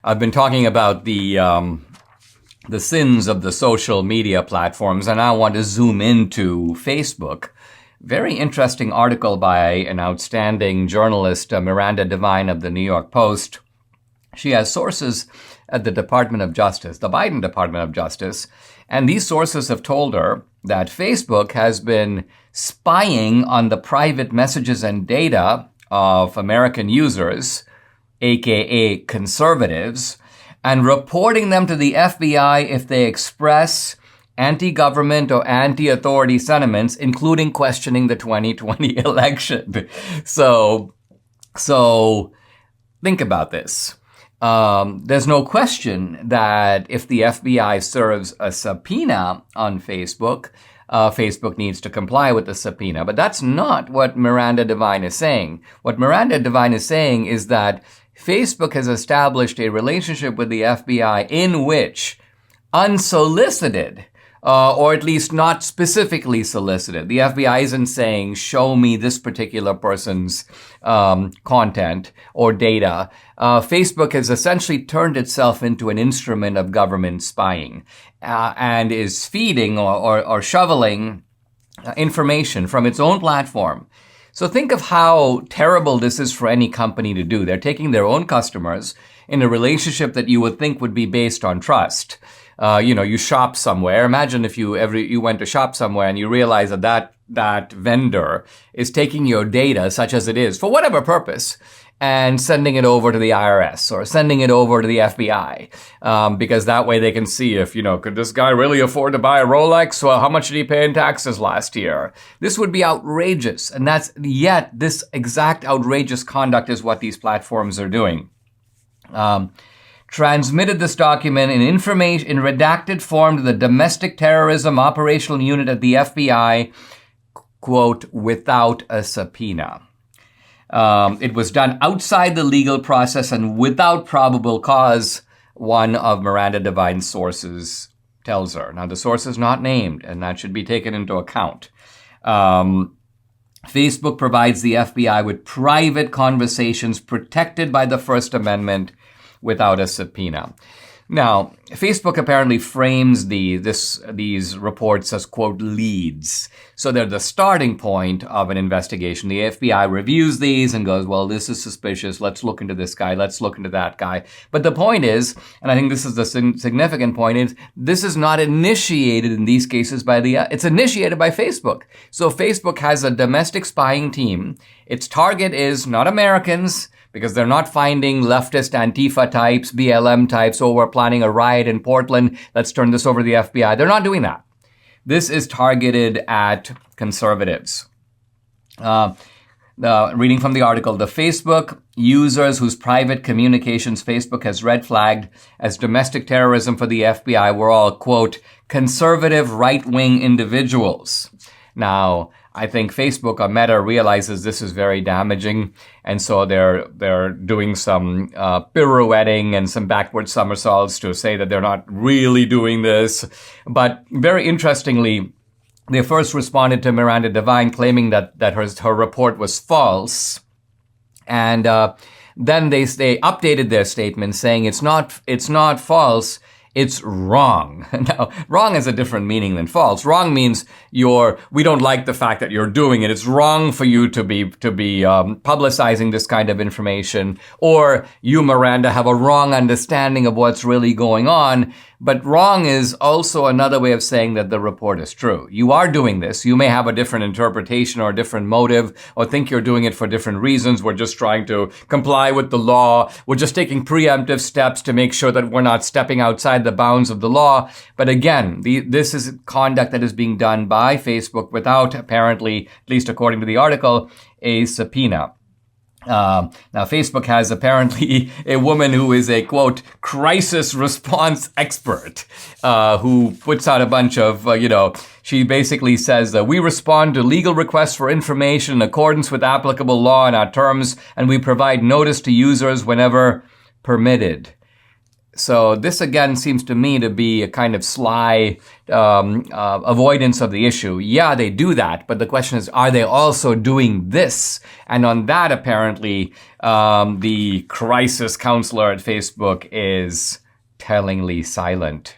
I've been talking about the sins of the social media platforms, and I want to zoom into Facebook. Very interesting article by an outstanding journalist, Miranda Devine of the New York Post. She has sources at the Department of Justice, the Biden Department of Justice, and these sources have told her that Facebook has been spying on the private messages and data of American users, aka conservatives, and reporting them to the FBI if they express anti-government or anti-authority sentiments, including questioning the 2020 election. So think about this. There's no question that if the FBI serves a subpoena on Facebook, Facebook needs to comply with the subpoena. But that's not what Miranda Devine is saying. What Miranda Devine is saying is that Facebook has established a relationship with the FBI in which unsolicited, or at least not specifically solicited, the FBI isn't saying, show me this particular person's content or data. Facebook has essentially turned itself into an instrument of government spying and is feeding or shoveling information from its own platform. So think of how terrible this is for any company to do. They're taking their own customers in a relationship that you would think would be based on trust. You shop somewhere. Imagine if you went to shop somewhere and you realize that vendor is taking your data, such as it is, for whatever purpose, and sending it over to the IRS or sending it over to the FBI, because that way they can see if, could this guy really afford to buy a Rolex? Well, how much did he pay in taxes last year? This would be outrageous. And yet this exact outrageous conduct is what these platforms are doing. Transmitted this document in redacted form to the Domestic Terrorism Operational Unit at the FBI, quote, without a subpoena. It was done outside the legal process and without probable cause, one of Miranda Devine's sources tells her. Now, the source is not named, and that should be taken into account. Facebook provides the FBI with private conversations protected by the First Amendment without a subpoena. Now, Facebook apparently frames these reports as, quote, leads. So they're the starting point of an investigation. The FBI reviews these and goes, well, this is suspicious. Let's look into this guy. Let's look into that guy. But the point is, and I think this is the significant point, is this is not initiated in these cases it's initiated by Facebook. So Facebook has a domestic spying team. Its target is not Americans, because they're not finding leftist Antifa types, BLM types, we're planning a riot in Portland, let's turn this over to the FBI. They're not doing that. This is targeted at conservatives. Reading from the article, the Facebook users whose private communications Facebook has red flagged as domestic terrorism for the FBI were all, quote, conservative right-wing individuals. Now, I think Facebook or Meta realizes this is very damaging, and so they're doing some pirouetting and some backward somersaults to say that they're not really doing this. But very interestingly, they first responded to Miranda Devine claiming that her report was false, and then they updated their statement saying it's not false. It's wrong. Now, wrong has a different meaning than false. Wrong means we don't like the fact that you're doing it. It's wrong for you to be publicizing this kind of information, or you, Miranda, have a wrong understanding of what's really going on. But wrong is also another way of saying that the report is true. You are doing this. You may have a different interpretation or a different motive, or think you're doing it for different reasons. We're just trying to comply with the law. We're just taking preemptive steps to make sure that we're not stepping outside the bounds of the law. But again, this is conduct that is being done by Facebook without, apparently, at least according to the article, a subpoena. Now, Facebook has apparently a woman who is a, quote, crisis response expert, who puts out a bunch of, she basically says that we respond to legal requests for information in accordance with applicable law and our terms, and we provide notice to users whenever permitted. So this again seems to me to be a kind of sly avoidance of the issue. Yeah, they do that, but the question is, are they also doing this? And on that, apparently, the crisis counselor at Facebook is tellingly silent.